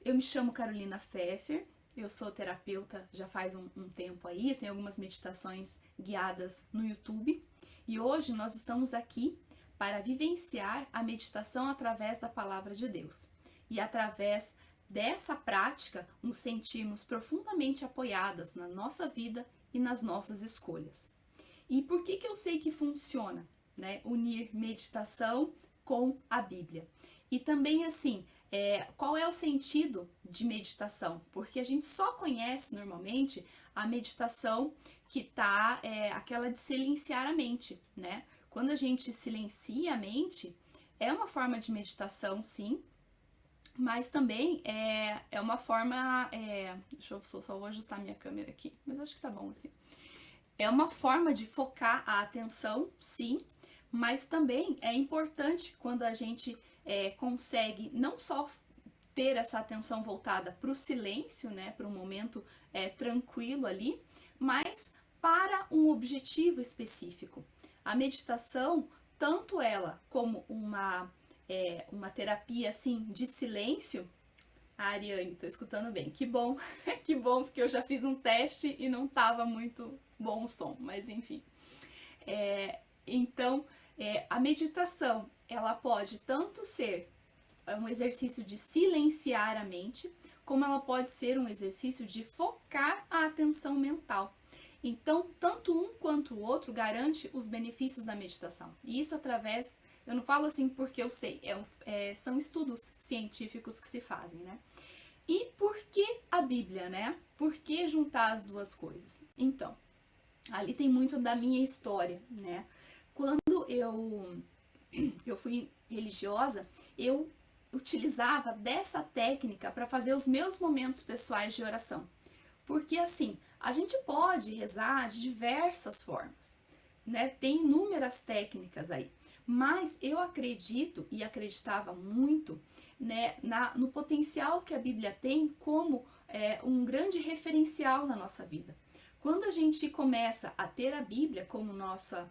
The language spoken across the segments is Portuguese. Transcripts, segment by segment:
Eu me chamo Carolina Pfeffer, eu sou terapeuta já faz um tempo aí, tenho algumas meditações guiadas no YouTube e hoje nós estamos aqui para vivenciar a meditação através da Palavra de Deus. E através dessa prática, nos sentimos profundamente apoiadas na nossa vida e nas nossas escolhas. E por que eu sei que funciona, né? Unir meditação com a Bíblia. E também assim, qual é o sentido de meditação? Porque a gente só conhece normalmente a meditação que tá aquela de silenciar a mente, né? Quando a gente silencia a mente, é uma forma de meditação, sim, mas também é uma forma. Deixa eu só vou ajustar minha câmera aqui, mas acho que tá bom assim. É uma forma de focar a atenção, sim, mas também é importante quando a gente consegue não só ter essa atenção voltada para o silêncio, né, para um momento tranquilo ali, mas para um objetivo específico. A meditação, tanto ela como uma terapia assim de silêncio. Ariane, tô escutando bem, que bom, que bom, porque eu já fiz um teste e não tava muito bom o som, mas enfim. Então, a meditação, ela pode tanto ser um exercício de silenciar a mente, como ela pode ser um exercício de focar a atenção mental. Então, tanto um quanto o outro garante os benefícios da meditação. E isso através, eu não falo assim porque eu sei, são estudos científicos que se fazem, né? E por que a Bíblia, né? Por que juntar as duas coisas? Então, ali tem muito da minha história, né? Quando eu fui religiosa, eu utilizava dessa técnica para fazer os meus momentos pessoais de oração. Porque assim, a gente pode rezar de diversas formas, né? Tem inúmeras técnicas aí. Mas eu acredito e acreditava muito, né, no potencial que a Bíblia tem como um grande referencial na nossa vida. Quando a gente começa a ter a Bíblia como nossa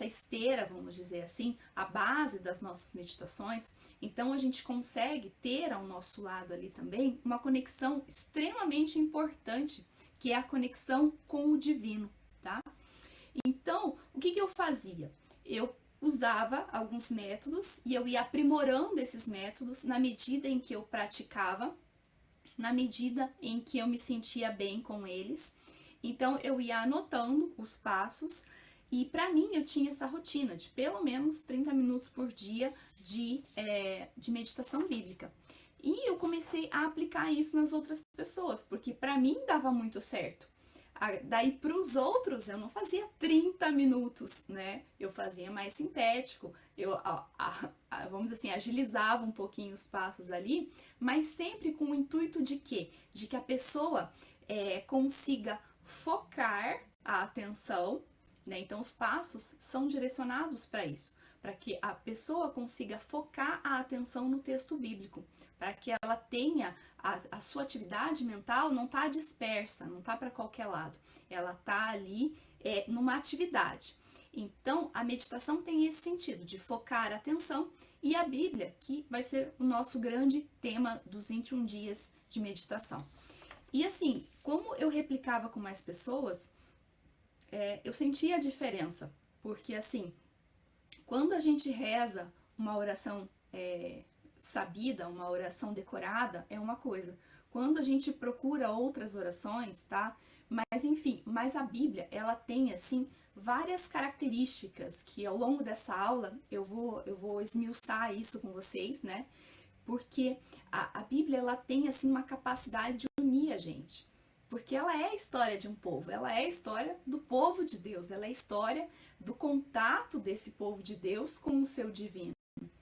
esteira, vamos dizer assim, a base das nossas meditações, então a gente consegue ter ao nosso lado ali também uma conexão extremamente importante, que é a conexão com o divino, tá? Então, o que eu fazia? Eu usava alguns métodos e eu ia aprimorando esses métodos na medida em que eu praticava, na medida em que eu me sentia bem com eles. Então, eu ia anotando os passos e para mim eu tinha essa rotina de pelo menos 30 minutos por dia de meditação bíblica. E eu comecei a aplicar isso nas outras pessoas, porque para mim dava muito certo. Daí para os outros eu não fazia 30 minutos, né? Eu fazia mais sintético, vamos dizer assim, agilizava um pouquinho os passos ali, mas sempre com o intuito de quê? De que a pessoa consiga focar a atenção, né? Então os passos são direcionados para isso, para que a pessoa consiga focar a atenção no texto bíblico, para que ela tenha a sua atividade mental não está dispersa, não está para qualquer lado, ela está ali numa atividade. Então a meditação tem esse sentido de focar a atenção, e a Bíblia, que vai ser o nosso grande tema dos 21 dias de meditação. E assim, como eu replicava com mais pessoas, eu sentia a diferença, porque assim, quando a gente reza uma oração sabida, uma oração decorada, é uma coisa. Quando a gente procura outras orações, tá? Mas enfim, mas a Bíblia, ela tem assim várias características que ao longo dessa aula eu vou esmiuçar isso com vocês, né? Porque a Bíblia, ela tem assim uma capacidade de unir a gente. Porque ela é a história de um povo, ela é a história do povo de Deus, ela é a história do contato desse povo de Deus com o seu divino.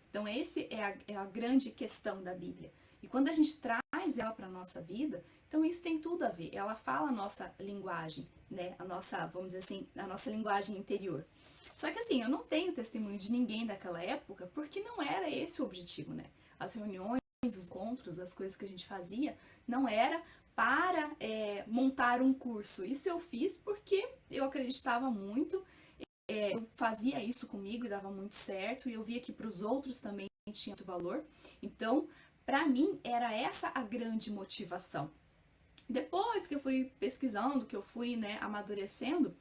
Então, esse é a grande questão da Bíblia. E quando a gente traz ela para a nossa vida, então isso tem tudo a ver. Ela fala a nossa linguagem, né? A nossa, vamos dizer assim, a nossa linguagem interior. Só que assim, eu não tenho testemunho de ninguém daquela época, porque não era esse o objetivo, né? As reuniões, os encontros, as coisas que a gente fazia, não era para montar um curso. Isso eu fiz porque eu acreditava muito, eu fazia isso comigo e dava muito certo, e eu via que para os outros também tinha muito valor. Então, Para mim, era essa a grande motivação. Depois que eu fui pesquisando, que eu fui, né, amadurecendo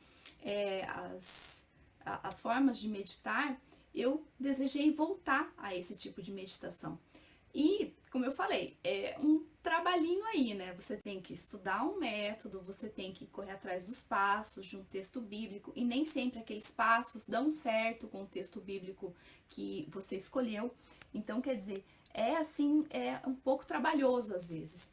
as formas de meditar, eu desejei voltar a esse tipo de meditação. E, como eu falei, é um trabalhinho aí, né? Você tem que estudar um método, você tem que correr atrás dos passos de um texto bíblico, e nem sempre aqueles passos dão certo com o texto bíblico que você escolheu. Então, quer dizer, é assim, é um pouco trabalhoso às vezes.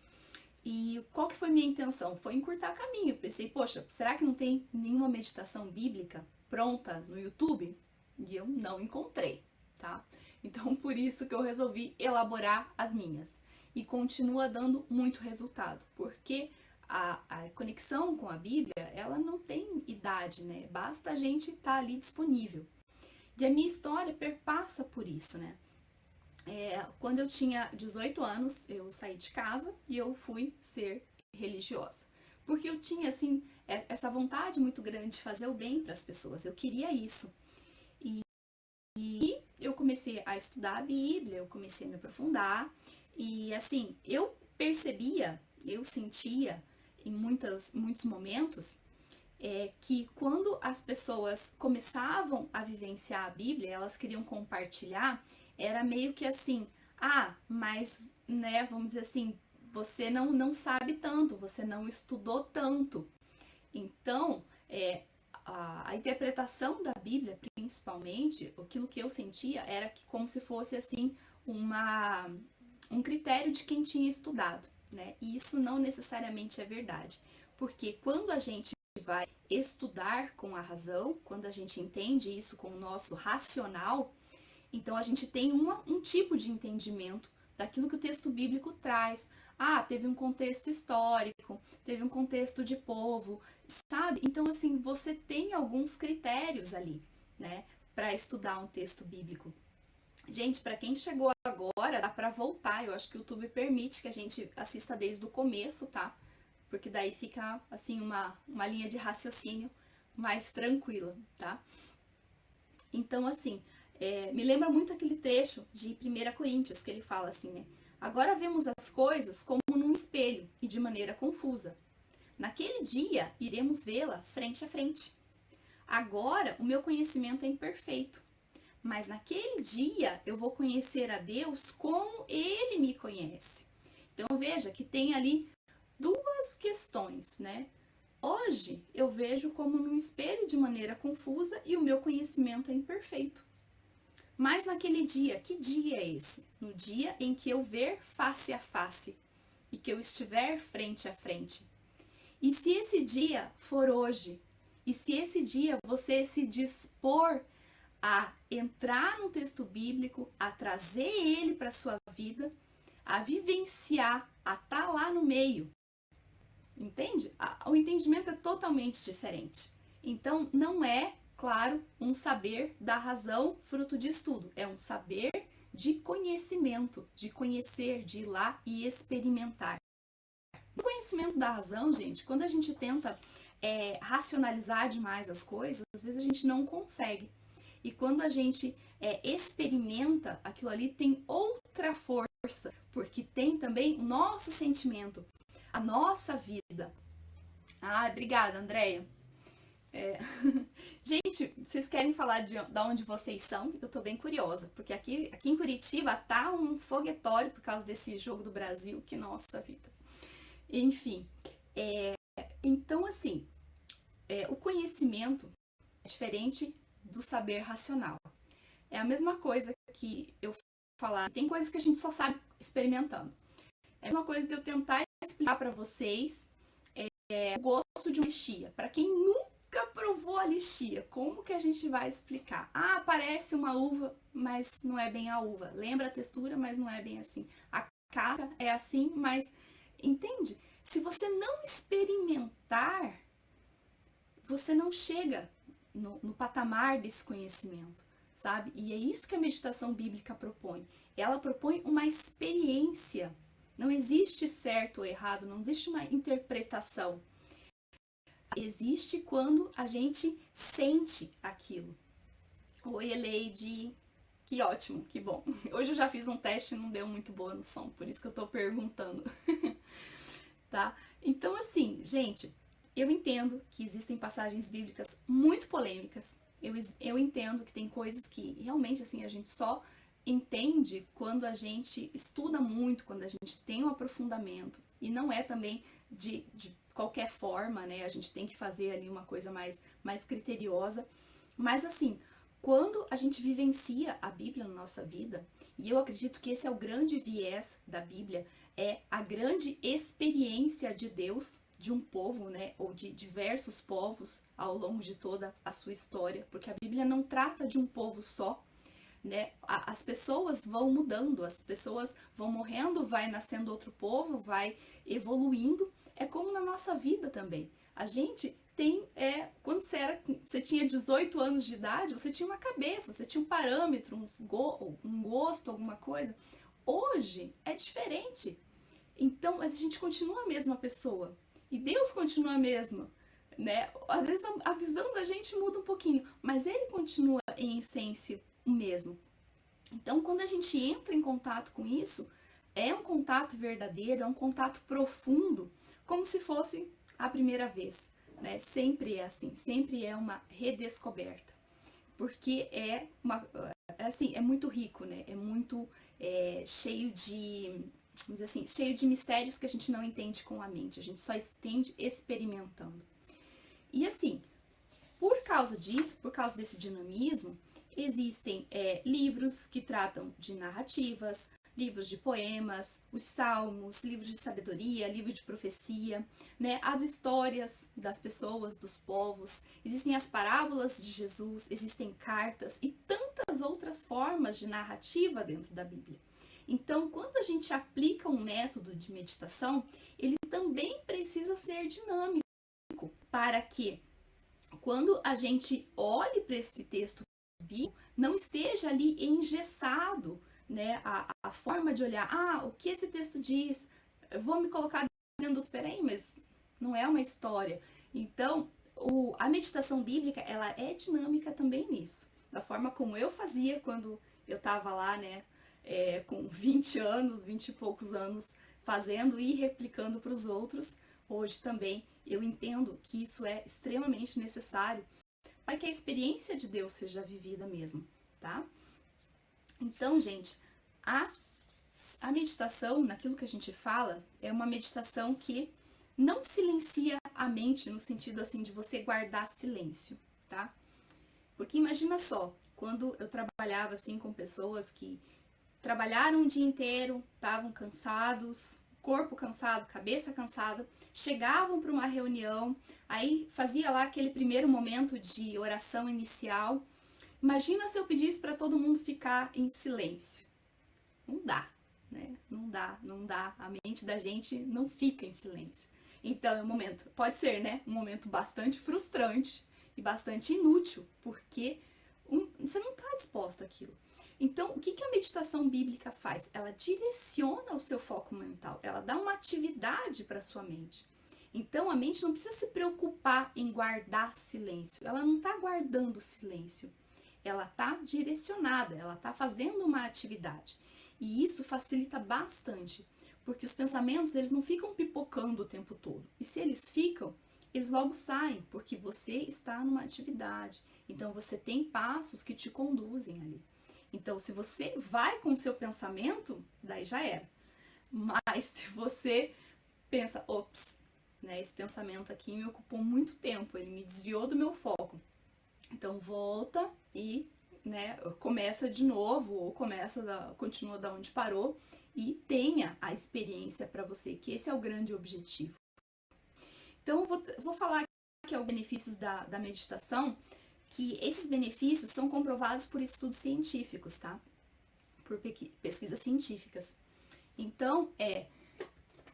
E qual que foi minha intenção? Foi encurtar caminho. Pensei, poxa, será que não tem nenhuma meditação bíblica pronta no YouTube? E eu não encontrei, tá? Então, por isso que eu resolvi elaborar as minhas. E continua dando muito resultado, porque a conexão com a Bíblia, ela não tem idade, né? Basta a gente estar ali disponível. E a minha história perpassa por isso, né? Quando eu tinha 18 anos, eu saí de casa e eu fui ser religiosa. Porque eu tinha, assim, essa vontade muito grande de fazer o bem para as pessoas. Eu queria isso. E eu comecei a estudar a Bíblia, eu comecei a me aprofundar. E, assim, eu percebia, eu sentia em muitos momentos que quando as pessoas começavam a vivenciar a Bíblia, elas queriam compartilhar, era meio que assim, mas, né, vamos dizer assim, você não sabe tanto, você não estudou tanto. Então, a interpretação da Bíblia, principalmente, aquilo que eu sentia era que como se fosse assim um critério de quem tinha estudado, né? E isso não necessariamente é verdade, porque quando a gente vai estudar com a razão, quando a gente entende isso com o nosso racional, então a gente tem um tipo de entendimento daquilo que o texto bíblico traz. Teve um contexto histórico, teve um contexto de povo, sabe? Então, assim, você tem alguns critérios ali, né, para estudar um texto bíblico. Gente, para quem chegou agora, dá para voltar. Eu acho que o YouTube permite que a gente assista desde o começo, tá? Porque daí fica, assim, uma linha de raciocínio mais tranquila, tá? Então, assim, me lembra muito aquele trecho de 1 Coríntios, que ele fala assim, né? Agora vemos as coisas como num espelho e de maneira confusa. Naquele dia, iremos vê-la frente a frente. Agora, o meu conhecimento é imperfeito, mas naquele dia eu vou conhecer a Deus como Ele me conhece. Então, veja que tem ali duas questões, né? Hoje eu vejo como num espelho de maneira confusa e o meu conhecimento é imperfeito. Mas naquele dia, que dia é esse? No dia em que eu ver face a face e que eu estiver frente a frente. E se esse dia for hoje, e se esse dia você se dispor a entrar no texto bíblico, a trazer ele para a sua vida, a vivenciar, a estar lá no meio, entende? O entendimento é totalmente diferente. Então, não é, claro, um saber da razão fruto de estudo, é um saber de conhecimento, de conhecer, de ir lá e experimentar. O conhecimento da razão, gente, quando a gente tenta racionalizar demais as coisas, às vezes a gente não consegue. E quando a gente experimenta, aquilo ali tem outra força, porque tem também o nosso sentimento, a nossa vida. Obrigada, Andréia. Gente, vocês querem falar de onde vocês são? Eu tô bem curiosa, porque aqui em Curitiba tá um foguetório por causa desse jogo do Brasil, que nossa vida. Enfim, então assim, o conhecimento é diferente do saber racional. É a mesma coisa que eu falar, tem coisas que a gente só sabe experimentando. É a mesma coisa de eu tentar explicar para vocês o gosto de uma lixia. Para quem nunca provou a lixia, como que a gente vai explicar? Parece uma uva, mas não é bem a uva. Lembra a textura, mas não é bem assim. A casca é assim, mas entende? Se você não experimentar, você não chega no patamar desse conhecimento, sabe? E é isso que a meditação bíblica propõe. Ela propõe uma experiência. Não existe certo ou errado, não existe uma interpretação. Existe quando a gente sente aquilo. Oi, Eleide. Que ótimo, que bom. Hoje eu já fiz um teste e não deu muito boa no som, por isso que eu tô perguntando. Tá? Então, assim, gente, eu entendo que existem passagens bíblicas muito polêmicas. Eu entendo que tem coisas que realmente, assim, a gente só entende quando a gente estuda muito, quando a gente tem um aprofundamento. E não é também de qualquer forma, né? A gente tem que fazer ali uma coisa mais criteriosa. Mas, assim, quando a gente vivencia a Bíblia na nossa vida, e eu acredito que esse é o grande viés da Bíblia, é a grande experiência de Deus, de um povo, né, ou de diversos povos ao longo de toda a sua história, porque a Bíblia não trata de um povo só, né? As pessoas vão mudando, as pessoas vão morrendo, vai nascendo outro povo, vai evoluindo. É como na nossa vida também. A gente tem, quando você tinha 18 anos de idade, você tinha uma cabeça, você tinha um parâmetro, um gosto, alguma coisa. Hoje é diferente. Então, mas a gente continua a mesma pessoa. E Deus continua a mesma, né? Às vezes a visão da gente muda um pouquinho, mas ele continua em essência o mesmo. Então, quando a gente entra em contato com isso, é um contato verdadeiro, é um contato profundo, como se fosse a primeira vez, né? Sempre é assim, sempre é uma redescoberta, porque assim, é muito rico, né? É muito cheio de, vamos dizer assim, cheio de mistérios que a gente não entende com a mente, a gente só entende experimentando. E assim, por causa disso, por causa desse dinamismo, existem livros que tratam de narrativas, livros de poemas, os salmos, livros de sabedoria, livros de profecia, né? As histórias das pessoas, dos povos, existem as parábolas de Jesus, existem cartas e tantas outras formas de narrativa dentro da Bíblia. Então, quando a gente aplica um método de meditação, ele também precisa ser dinâmico para que quando a gente olhe para esse texto bíblico, não esteja ali engessado, né, a forma de olhar, o que esse texto diz, eu vou me colocar dentro do, peraí, mas não é uma história. Então, a meditação bíblica, ela é dinâmica também nisso, da forma como eu fazia quando eu estava lá, né, com 20 anos, 20 e poucos anos, fazendo e replicando para os outros, hoje também eu entendo que isso é extremamente necessário para que a experiência de Deus seja vivida mesmo, tá? Então, gente, a meditação, naquilo que a gente fala, é uma meditação que não silencia a mente no sentido assim de você guardar silêncio, tá? Porque imagina só, quando eu trabalhava assim com pessoas que trabalharam o dia inteiro, estavam cansados, corpo cansado, cabeça cansada, chegavam para uma reunião, aí fazia lá aquele primeiro momento de oração inicial. Imagina se eu pedisse para todo mundo ficar em silêncio. Não dá, né? Não dá. A mente da gente não fica em silêncio. Então é um momento, pode ser, né? Um momento bastante frustrante e bastante inútil, porque você não está disposto àquilo. Então, o que a meditação bíblica faz? Ela direciona o seu foco mental, ela dá uma atividade para a sua mente. Então, a mente não precisa se preocupar em guardar silêncio, ela não está guardando silêncio, ela está direcionada, ela está fazendo uma atividade. E isso facilita bastante, porque os pensamentos eles não ficam pipocando o tempo todo. E se eles ficam, eles logo saem, porque você está numa atividade. Então, você tem passos que te conduzem ali. Então, se você vai com o seu pensamento, daí já era. Mas se você pensa, ops, né, esse pensamento aqui me ocupou muito tempo, ele me desviou do meu foco. Então, volta e, né, começa de novo, ou continua da onde parou e tenha a experiência para você, que esse é o grande objetivo. Então, eu vou falar aqui os benefícios da meditação, que esses benefícios são comprovados por estudos científicos, tá? Por pesquisas científicas. Então,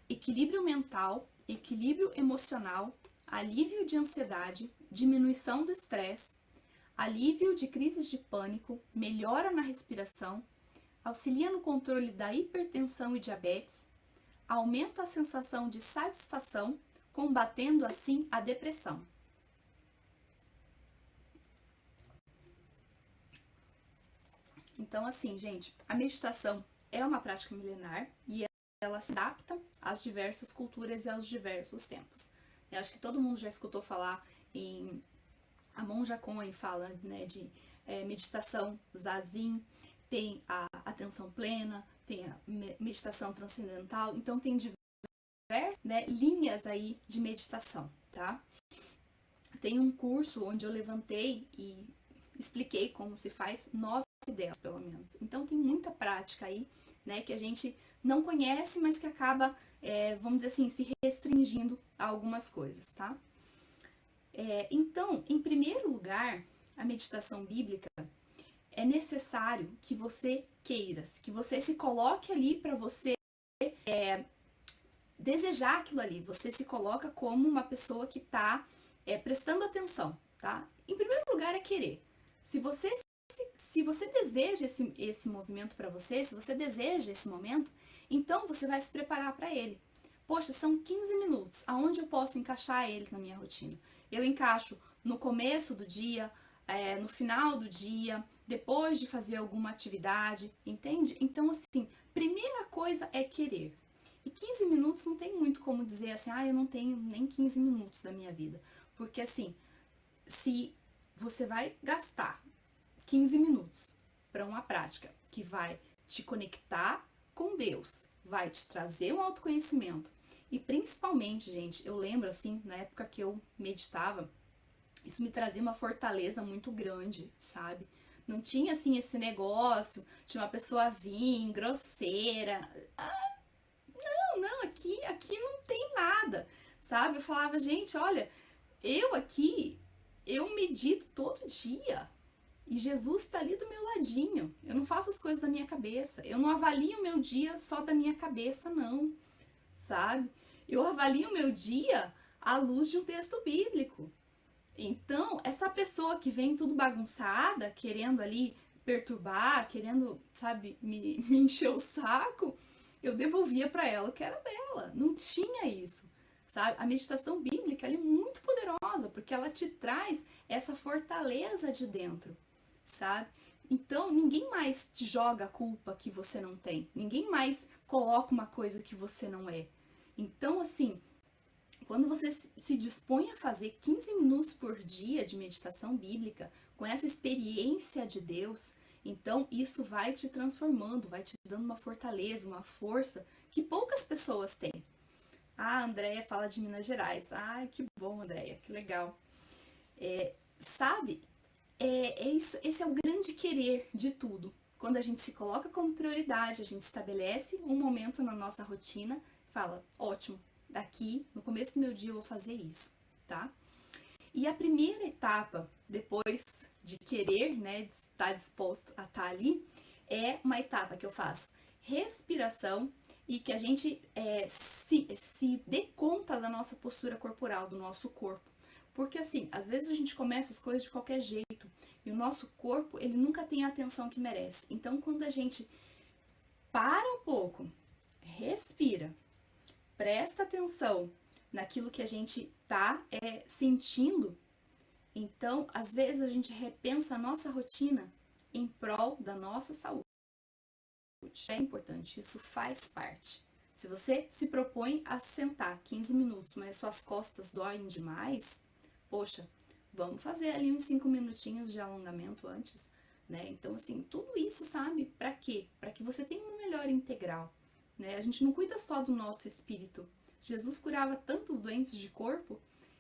equilíbrio mental, equilíbrio emocional, alívio de ansiedade, diminuição do estresse, alívio de crises de pânico, melhora na respiração, auxilia no controle da hipertensão e diabetes, aumenta a sensação de satisfação, combatendo assim a depressão. Então, assim, gente, a meditação é uma prática milenar e ela se adapta às diversas culturas e aos diversos tempos. Eu acho que todo mundo já escutou falar em... A Monja Coen fala, né, de meditação zazen, tem a atenção plena, tem a meditação transcendental, então tem diversas, né, linhas aí de meditação, tá? Tem um curso onde eu levantei e expliquei como se faz 9 delas, pelo menos. Então tem muita prática aí, né, que a gente não conhece, mas que acaba, vamos dizer assim, se restringindo a algumas coisas, tá? Então, em primeiro lugar, a meditação bíblica é necessário que você queira, que você se coloque ali para você desejar aquilo ali. Você se coloca como uma pessoa que está prestando atenção, tá? Em primeiro lugar é querer. Se você deseja esse movimento para você, se você deseja esse momento, então você vai se preparar para ele. Poxa, são 15 minutos. Aonde eu posso encaixar eles na minha rotina? Eu encaixo no começo do dia, no final do dia, depois de fazer alguma atividade, entende? Então, assim, primeira coisa é querer. E 15 minutos não tem muito como dizer assim, eu não tenho nem 15 minutos da minha vida. Porque, assim, se você vai gastar 15 minutos para uma prática que vai te conectar com Deus, vai te trazer um autoconhecimento. E principalmente, gente, eu lembro assim, na época que eu meditava, isso me trazia uma fortaleza muito grande, sabe? Não tinha assim esse negócio de uma pessoa vir grosseira. Não, aqui não tem nada, sabe? Eu falava, gente, olha, eu medito todo dia. E Jesus está ali do meu ladinho. Eu não faço as coisas da minha cabeça. Eu não avalio o meu dia só da minha cabeça, não. Sabe? Eu avalio o meu dia à luz de um texto bíblico. Então, essa pessoa que vem tudo bagunçada, querendo ali perturbar, querendo, sabe, me encher o saco, eu devolvia para ela o que era dela. Não tinha isso. Sabe? A meditação bíblica ela é muito poderosa, porque ela te traz essa fortaleza de dentro, sabe? Então, ninguém mais te joga a culpa que você não tem. Ninguém mais coloca uma coisa que você não é. Então, assim, quando você se dispõe a fazer 15 minutos por dia de meditação bíblica, com essa experiência de Deus, então isso vai te transformando, vai te dando uma fortaleza, uma força que poucas pessoas têm. A Andréia fala de Minas Gerais. Ai, que bom, Andréia, que legal. Sabe, esse é o grande querer de tudo. Quando a gente se coloca como prioridade, a gente estabelece um momento na nossa rotina, fala, ótimo, daqui, no começo do meu dia eu vou fazer isso, tá? E a primeira etapa, depois de querer, né, de estar disposto a estar ali, é uma etapa que eu faço respiração e que a gente se dê conta da nossa postura corporal, do nosso corpo. Porque assim, às vezes a gente começa as coisas de qualquer jeito e o nosso corpo, ele nunca tem a atenção que merece. Então, quando a gente para um pouco, respira, presta atenção naquilo que a gente tá sentindo, então, às vezes a gente repensa a nossa rotina em prol da nossa saúde. É importante, isso faz parte. Se você se propõe a sentar 15 minutos, mas suas costas doem demais, poxa, vamos fazer ali uns 5 minutinhos de alongamento antes, né? Então, assim, tudo isso, sabe? Para quê? Para que você tenha uma melhora integral, né? A gente não cuida só do nosso espírito. Jesus curava tantos doentes de corpo,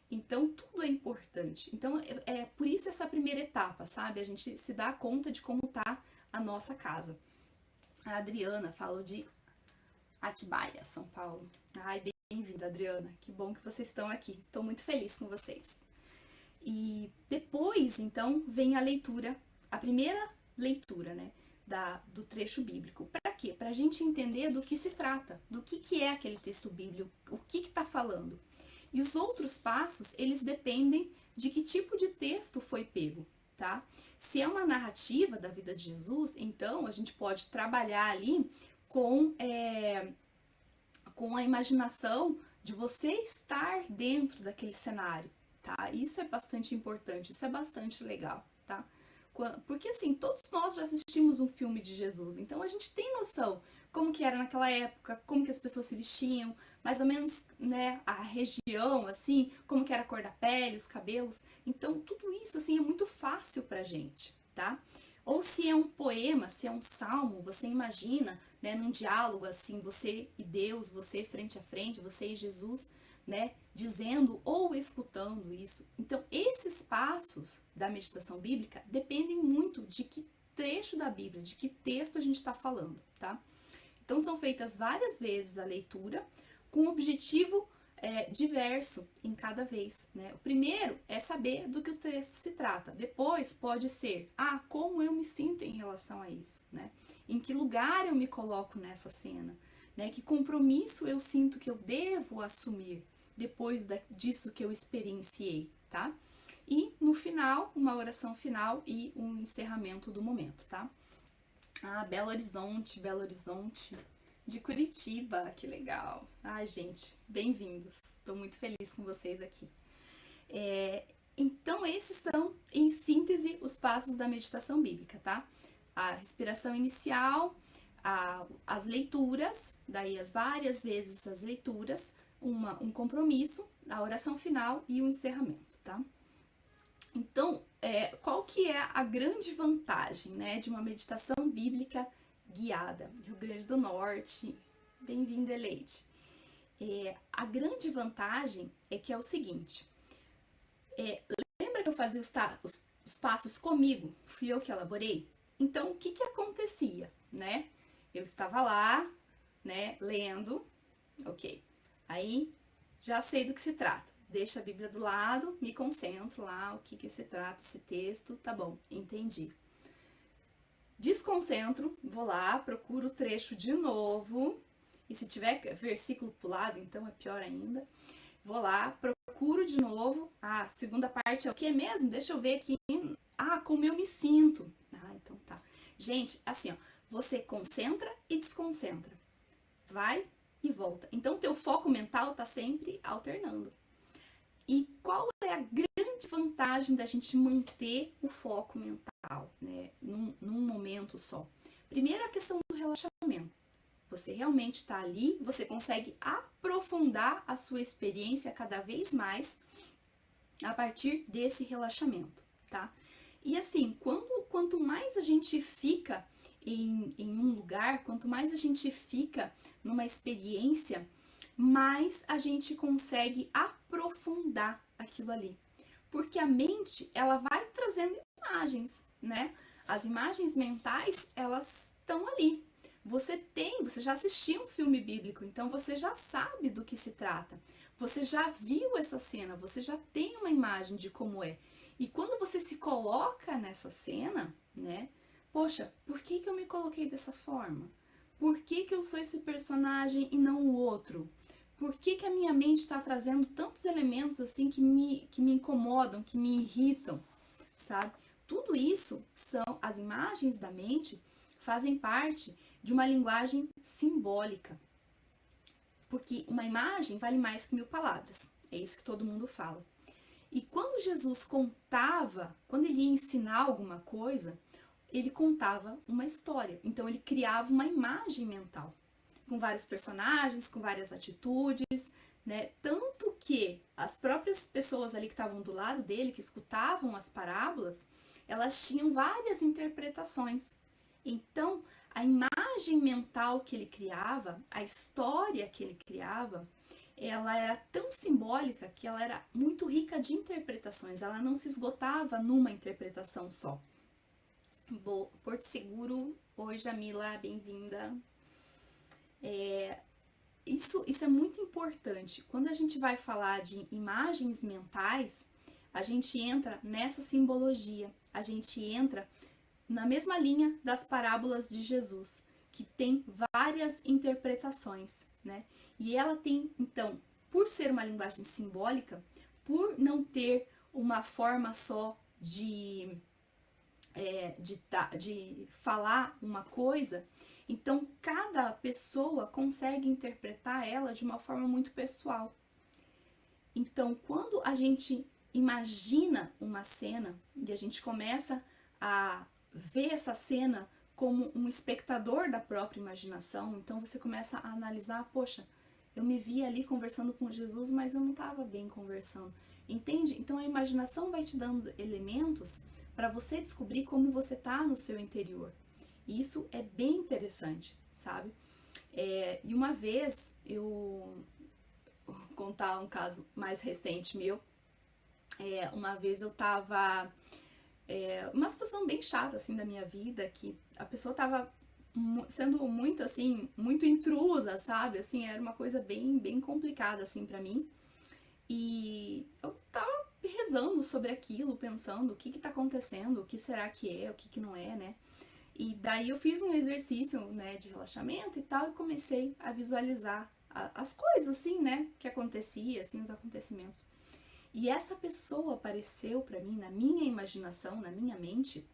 então tudo é importante. Então, é por isso essa primeira etapa, sabe? A gente se dá conta de como tá a nossa casa. A Adriana falou de Atibaia, São Paulo. Ai, bem-vinda, Adriana. Que bom que vocês estão aqui. Estou muito feliz com vocês. E depois, então, vem a leitura, a primeira leitura, né, do trecho bíblico. Para quê? Para a gente entender do que se trata, do que é aquele texto bíblico, o que está falando. E os outros passos, eles dependem de que tipo de texto foi pego, tá? Se é uma narrativa da vida de Jesus, então a gente pode trabalhar ali com a imaginação de você estar dentro daquele cenário, tá? Isso é bastante importante, isso é bastante legal, tá? Porque assim, todos nós já assistimos um filme de Jesus, então a gente tem noção como que era naquela época, como que as pessoas se vestiam, mais ou menos, né, a região, assim, como que era a cor da pele, os cabelos. Então, tudo isso, assim, é muito fácil pra gente, tá? Ou se é um poema, se é um salmo, você imagina, né, num diálogo, assim, você e Deus, você frente a frente, você e Jesus, né, dizendo ou escutando isso. Então, esses passos da meditação bíblica dependem muito de que trecho da Bíblia, de que texto a gente está falando, tá? Então, são feitas várias vezes a leitura com um objetivo diverso em cada vez, né? O primeiro é saber do que o texto se trata. Depois pode ser, como eu me sinto em relação a isso, né? Em que lugar eu me coloco nessa cena, né? Que compromisso eu sinto que eu devo assumir depois disso que eu experienciei, tá? E no final, uma oração final e um encerramento do momento, tá? Belo Horizonte de Curitiba, que legal. Ai, gente, bem-vindos. Estou muito feliz com vocês aqui. Então, esses são, em síntese, os passos da meditação bíblica, tá? A respiração inicial, as leituras, daí as várias vezes as leituras, um compromisso, a oração final e o encerramento, tá? Então, qual que é a grande vantagem, né, de uma meditação bíblica guiada? Rio Grande do Norte, bem-vinda, Eleide. A grande vantagem é que é o seguinte, lembra que eu fazia os passos comigo? Fui eu que elaborei? Então, o que acontecia, né? Eu estava lá, né, lendo, ok. Aí, já sei do que se trata. Deixo a Bíblia do lado, me concentro lá, o que se trata esse texto, tá bom, entendi. Desconcentro, vou lá, procuro o trecho de novo, e se tiver versículo pulado, então é pior ainda. Vou lá, procuro de novo, a segunda parte é o que mesmo? Deixa eu ver aqui, como eu me sinto. Então tá. Gente, assim, ó, você concentra e desconcentra. Vai e volta. Então, teu foco mental tá sempre alternando. E qual é a grande vantagem da gente manter o foco mental, né, num momento só? Primeiro, a questão do relaxamento. Você realmente está ali, você consegue aprofundar a sua experiência cada vez mais a partir desse relaxamento, tá? E assim, quanto mais a gente fica em um lugar, quanto mais a gente fica numa experiência, mais a gente consegue aprofundar aquilo ali. Porque a mente, ela vai trazendo imagens, né? As imagens mentais, elas estão ali. Você já assistiu um filme bíblico, então você já sabe do que se trata. Você já viu essa cena, você já tem uma imagem de como é. E quando você se coloca nessa cena, né? Poxa, por que eu me coloquei dessa forma? Por que eu sou esse personagem e não o outro? Por que a minha mente está trazendo tantos elementos assim que me incomodam, que me irritam, sabe? Tudo isso são as imagens da mente, fazem parte de uma linguagem simbólica. Porque uma imagem vale mais que 1000 palavras. É isso que todo mundo fala. E quando Jesus contava, quando ele ia ensinar alguma coisa, ele contava uma história. Então ele criava uma imagem mental, com vários personagens, com várias atitudes, né? Tanto que as próprias pessoas ali que estavam do lado dele, que escutavam as parábolas, elas tinham várias interpretações. Então, a imagem mental que ele criava, a história que ele criava, ela era tão simbólica que ela era muito rica de interpretações, ela não se esgotava numa interpretação só. Porto Seguro, oi Jamila, bem-vinda. Isso é muito importante. Quando a gente vai falar de imagens mentais, a gente entra nessa simbologia, a gente entra na mesma linha das parábolas de Jesus, que tem várias interpretações, né? E ela tem, então, por ser uma linguagem simbólica, por não ter uma forma só de falar uma coisa, então cada pessoa consegue interpretar ela de uma forma muito pessoal. Então, quando a gente imagina uma cena e a gente começa a ver essa cena como um espectador da própria imaginação. Então você começa a analisar, poxa, eu me vi ali conversando com Jesus, mas eu não estava bem conversando. Entende? Então a imaginação vai te dando elementos para você descobrir como você tá no seu interior. E isso é bem interessante, sabe? E uma vez, vou contar um caso mais recente meu. Uma vez eu tava uma situação bem chata assim da minha vida, que a pessoa tava sendo muito assim, muito intrusa, sabe? Assim, era uma coisa bem complicada assim para mim. E eu tava rezando sobre aquilo, pensando o que tá acontecendo, o que será que é, o que não é, né? E daí eu fiz um exercício, né, de relaxamento e tal, e comecei a visualizar as coisas, assim, né, que acontecia, assim, os acontecimentos. E essa pessoa apareceu pra mim, na minha imaginação, na minha mente,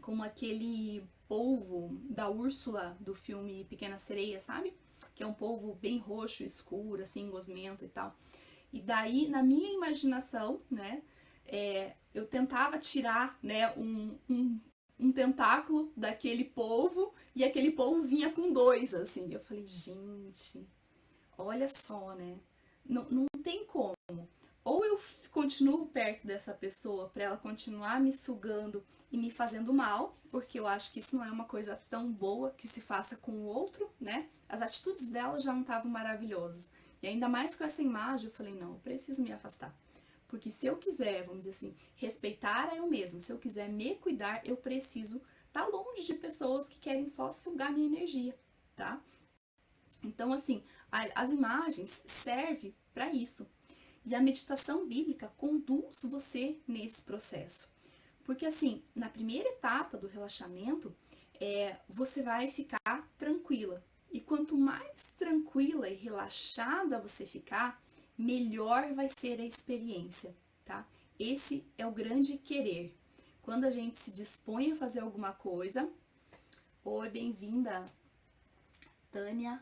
como aquele polvo da Úrsula do filme Pequena Sereia, sabe? Que é um polvo bem roxo, escuro, assim, gosmento e tal. E daí, na minha imaginação, né, eu tentava tirar, né, um tentáculo daquele polvo, e aquele polvo vinha com dois, assim. Eu falei, gente, olha só, né? Não tem como. Ou eu continuo perto dessa pessoa para ela continuar me sugando e me fazendo mal, porque eu acho que isso não é uma coisa tão boa que se faça com o outro, né? As atitudes dela já não estavam maravilhosas. E ainda mais com essa imagem, eu falei, não, eu preciso me afastar. Porque se eu quiser, vamos dizer assim, respeitar eu mesma, se eu quiser me cuidar, eu preciso estar longe de pessoas que querem só sugar minha energia, tá? Então, assim, as imagens servem para isso. E a meditação bíblica conduz você nesse processo. Porque, assim, na primeira etapa do relaxamento, você vai ficar tranquila. E quanto mais tranquila e relaxada você ficar, melhor vai ser a experiência, tá? Esse é o grande querer. Quando a gente se dispõe a fazer alguma coisa... Oi, bem-vinda, Tânia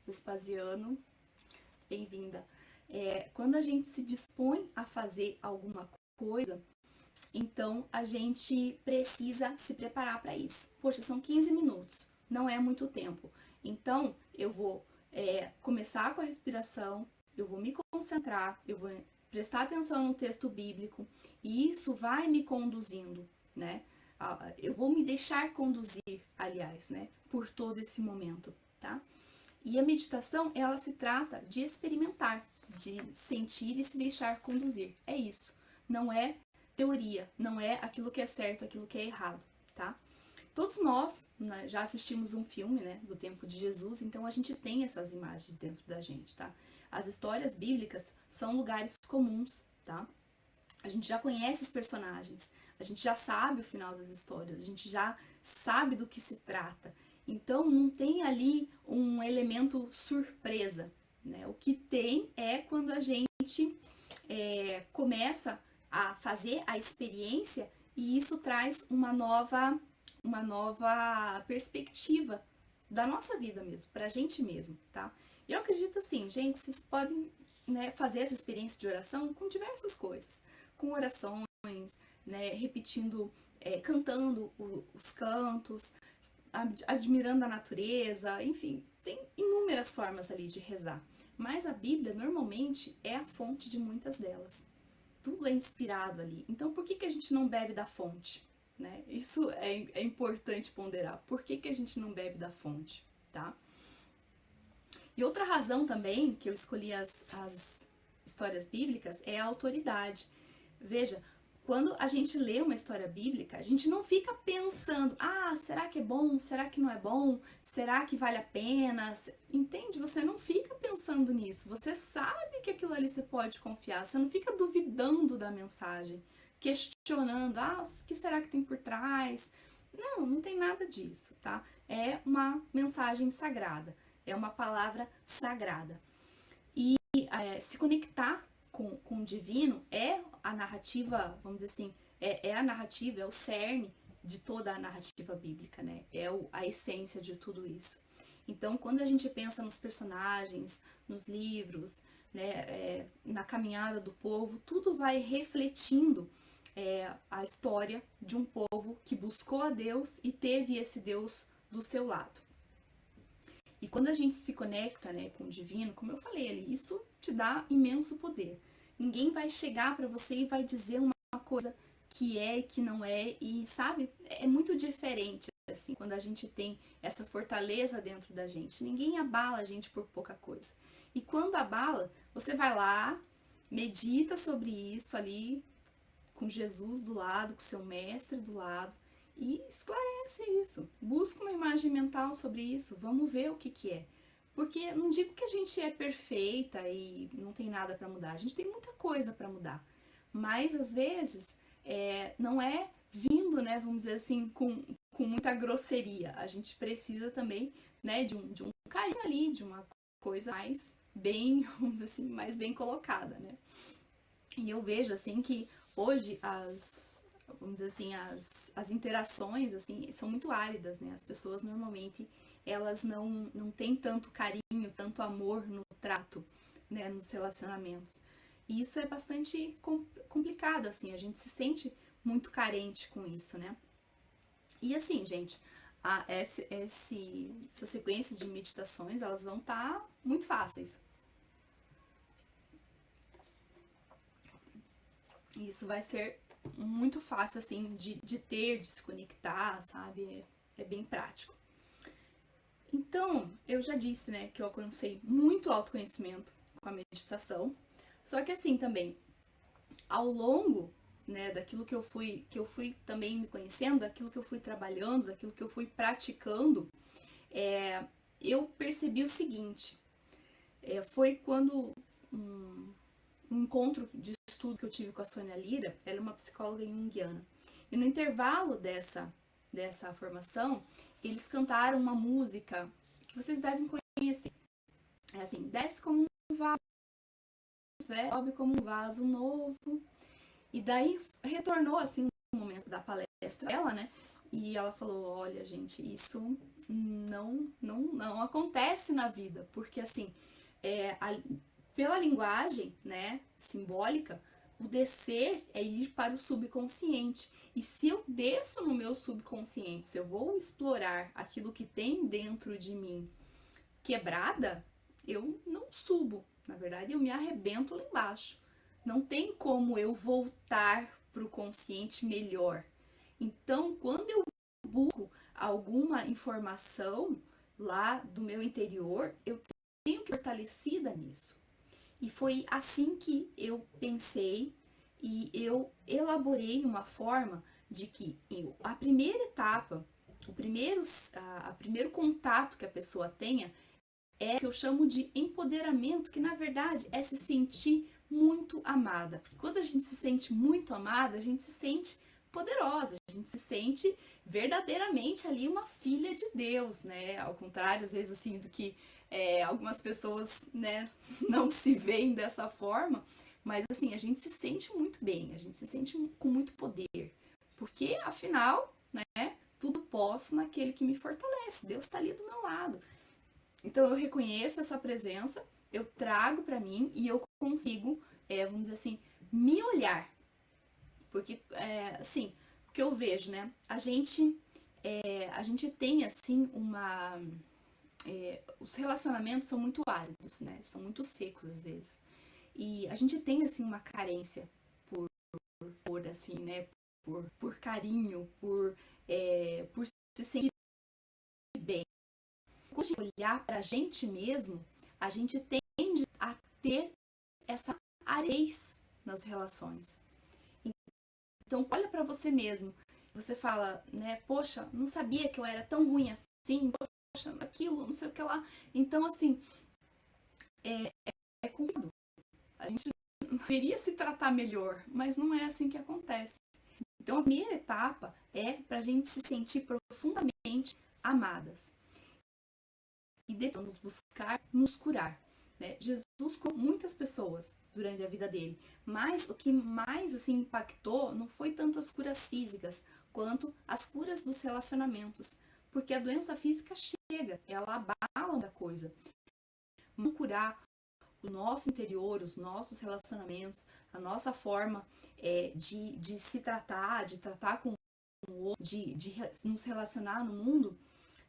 Vespasiano, bem-vinda. Quando a gente se dispõe a fazer alguma coisa, então a gente precisa se preparar para isso. Poxa, são 15 minutos, não é muito tempo. Então eu vou começar com a respiração, eu vou me concentrar, eu vou prestar atenção no texto bíblico, e isso vai me conduzindo, né? Eu vou me deixar conduzir, aliás, né, por todo esse momento, tá? E a meditação, ela se trata de experimentar, de sentir e se deixar conduzir. É isso. Não é teoria, não é aquilo que é certo, aquilo que é errado, tá? Todos nós, né, já assistimos um filme, né, do tempo de Jesus, então a gente tem essas imagens dentro da gente, tá? As histórias bíblicas são lugares comuns, tá? A gente já conhece os personagens, a gente já sabe o final das histórias, a gente já sabe do que se trata. Então não tem ali um elemento surpresa, né? O que tem é quando a gente começa a fazer a experiência, e isso traz uma nova perspectiva da nossa vida mesmo, pra gente mesmo, tá? Eu acredito assim, gente, vocês podem, né, fazer essa experiência de oração com diversas coisas, com orações, né, repetindo, cantando os cantos, admirando a natureza, enfim, tem inúmeras formas ali de rezar. Mas a Bíblia normalmente é a fonte de muitas delas. Tudo é inspirado ali. Então por que a gente não bebe da fonte? Né? Isso é importante ponderar. Por que a gente não bebe da fonte? Tá? E outra razão também que eu escolhi as histórias bíblicas é a autoridade. Veja, quando a gente lê uma história bíblica, a gente não fica pensando, será que é bom? Será que não é bom? Será que vale a pena? Entende? Você não fica pensando nisso. Você sabe que aquilo ali você pode confiar. Você não fica duvidando da mensagem, questionando, o que será que tem por trás? Não tem nada disso, tá? É uma mensagem sagrada, é uma palavra sagrada. E se conectar com o divino é a narrativa, vamos dizer assim, é a narrativa, é o cerne de toda a narrativa bíblica, né? É a essência de tudo isso. Então, quando a gente pensa nos personagens, nos livros, né, na caminhada do povo, tudo vai refletindo a história de um povo que buscou a Deus e teve esse Deus do seu lado. E quando a gente se conecta, né, com o divino, como eu falei ali, isso te dá imenso poder. Ninguém vai chegar para você e vai dizer uma coisa que é e que não é, e sabe, é muito diferente assim, quando a gente tem essa fortaleza dentro da gente. Ninguém abala a gente por pouca coisa. E quando abala, você vai lá, medita sobre isso ali, com Jesus do lado, com seu mestre do lado, e esclarece isso. Busca uma imagem mental sobre isso, vamos ver o que que é. Porque não digo que a gente é perfeita e não tem nada para mudar, a gente tem muita coisa para mudar. Mas às vezes não é vindo, né, vamos dizer assim, com muita grosseria. A gente precisa também, né, de um carinho ali, de uma coisa mais bem, vamos dizer assim, mais bem colocada, né? E eu vejo assim que hoje vamos dizer assim, as interações assim são muito áridas, né? As pessoas normalmente elas não têm tanto carinho, tanto amor no trato, né, nos relacionamentos. E isso é bastante complicado, assim, a gente se sente muito carente com isso, né? E assim, gente, essas sequências de meditações, elas vão estar muito fáceis. E isso vai ser muito fácil, assim, de ter, de se conectar, sabe? É bem prático. Então, eu já disse, né, que eu alcancei muito autoconhecimento com a meditação. Só que assim também, ao longo, né, daquilo que eu fui também me conhecendo, daquilo que eu fui trabalhando, daquilo que eu fui praticando, eu percebi o seguinte, foi quando um encontro de estudo que eu tive com a Sônia Lira, ela é uma psicóloga junguiana, e no intervalo dessa formação, eles cantaram uma música que vocês devem conhecer, é assim, desce como um vaso, sobe como um vaso novo. E daí retornou assim um momento da palestra dela, né? E ela falou: olha, gente, isso não acontece na vida, porque assim, pela linguagem, né, simbólica, o descer é ir para o subconsciente. E se eu desço no meu subconsciente, se eu vou explorar aquilo que tem dentro de mim quebrada, eu não subo. Na verdade, eu me arrebento lá embaixo. Não tem como eu voltar para o consciente melhor. Então, quando eu busco alguma informação lá do meu interior, eu tenho que estar fortalecida nisso. E foi assim que eu pensei e eu elaborei uma forma de que a primeira etapa, o primeiro contato que a pessoa tenha é o que eu chamo de empoderamento, que na verdade é se sentir muito amada. Porque quando a gente se sente muito amada, a gente se sente poderosa, a gente se sente verdadeiramente ali uma filha de Deus, né? Ao contrário, às vezes, assim, do que algumas pessoas, né, não se veem dessa forma, mas assim, a gente se sente muito bem, a gente se sente com muito poder, porque afinal, né, tudo posso naquele que me fortalece, Deus está ali do meu lado. Então eu reconheço essa presença, eu trago para mim e eu consigo, vamos dizer assim, me olhar. Porque, assim, o que eu vejo, né? A gente tem, assim, os relacionamentos são muito áridos, né? São muito secos, às vezes. E a gente tem, assim, uma carência por assim, né? Por carinho, por se sentir bem. Quando a gente olhar pra gente mesmo, a gente tende a ter essa areia nas relações. Então, olha para você mesmo. Você fala, né? Poxa, não sabia que eu era tão ruim assim. Poxa, aquilo, não sei o que lá. Então, assim, é complicado. A gente deveria se tratar melhor, mas não é assim que acontece. Então, a primeira etapa é para a gente se sentir profundamente amadas. E depois vamos buscar nos curar. Né? Jesus curou muitas pessoas durante a vida dele, mas o que mais assim impactou não foi tanto as curas físicas, quanto as curas dos relacionamentos, porque a doença física chega, ela abala muita coisa. Vamos curar o nosso interior, os nossos relacionamentos, a nossa forma de se tratar, de tratar com o outro, de nos relacionar no mundo,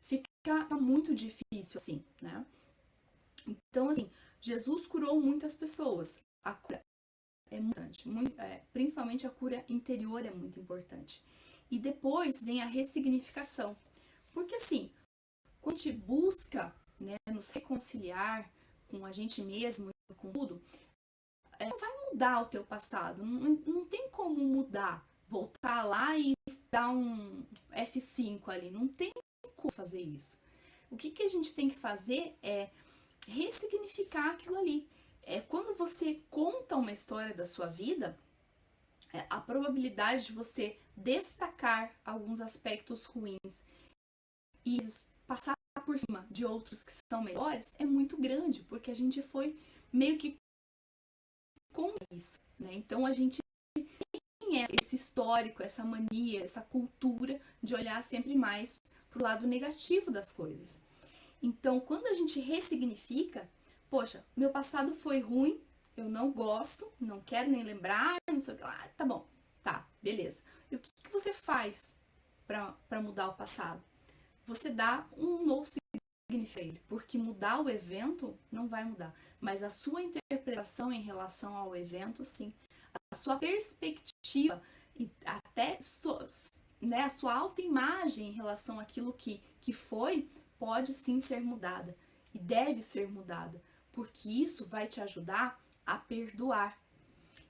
fica muito difícil, assim, né? Então, assim, Jesus curou muitas pessoas. A cura é importante, principalmente a cura interior é muito importante. E depois vem a ressignificação. Porque, assim, quando a gente busca, né, nos reconciliar com a gente mesmo, com tudo, não vai mudar o teu passado. Não tem como mudar, voltar lá e dar um F5 ali. Não tem como fazer isso. O que a gente tem que fazer é ressignificar aquilo ali. Quando você conta uma história da sua vida, a probabilidade de você destacar alguns aspectos ruins e passar por cima de outros que são melhores é muito grande, porque a gente foi meio que com isso, né? Então a gente tem esse histórico, essa mania, essa cultura de olhar sempre mais pro lado negativo das coisas. Então, quando a gente ressignifica, poxa, meu passado foi ruim, eu não gosto, não quero nem lembrar, não sei o que lá, tá bom, tá, beleza. E o que você faz para mudar o passado? Você dá um novo significado a ele, porque mudar o evento não vai mudar, mas a sua interpretação em relação ao evento, sim. A sua perspectiva e até né, a sua autoimagem em relação àquilo que foi, pode sim ser mudada e deve ser mudada, porque isso vai te ajudar a perdoar.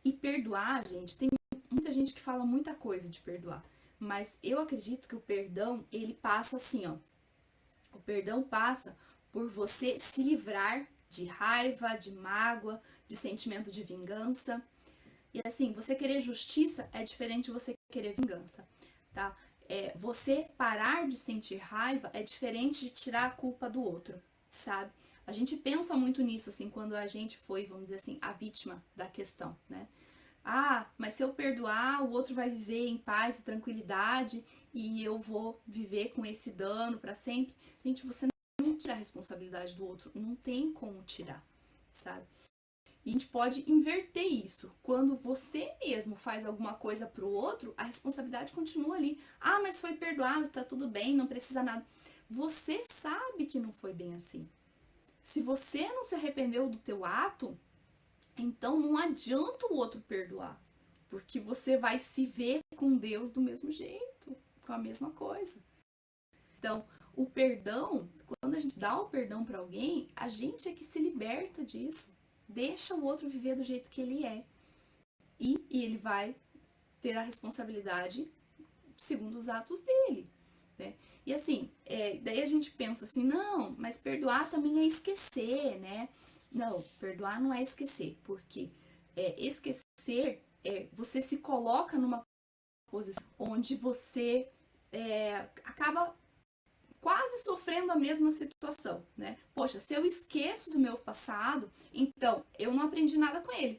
E perdoar, gente, tem muita gente que fala muita coisa de perdoar, mas eu acredito que o perdão, ele passa assim, ó. O perdão passa por você se livrar de raiva, de mágoa, de sentimento de vingança. E assim, você querer justiça é diferente de você querer vingança, tá? Você parar de sentir raiva é diferente de tirar a culpa do outro, sabe? A gente pensa muito nisso, assim, quando a gente foi, vamos dizer assim, a vítima da questão, né? Ah, mas se eu perdoar, o outro vai viver em paz e tranquilidade e eu vou viver com esse dano para sempre. Gente, você não tira a responsabilidade do outro, não tem como tirar, sabe? E a gente pode inverter isso. Quando você mesmo faz alguma coisa pro outro, a responsabilidade continua ali. Ah, mas foi perdoado, tá tudo bem, não precisa nada. Você sabe que não foi bem assim. Se você não se arrependeu do teu ato, então não adianta o outro perdoar. Porque você vai se ver com Deus do mesmo jeito, com a mesma coisa. Então, o perdão, quando a gente dá o perdão para alguém, a gente é que se liberta disso. Deixa o outro viver do jeito que ele é. E ele vai ter a responsabilidade segundo os atos dele, né? E assim, daí a gente pensa assim, não, mas perdoar também é esquecer, né? Não, perdoar não é esquecer, porque esquecer você se coloca numa posição onde você acaba quase sofrendo a mesma situação, né? Poxa, se eu esqueço do meu passado, então eu não aprendi nada com ele,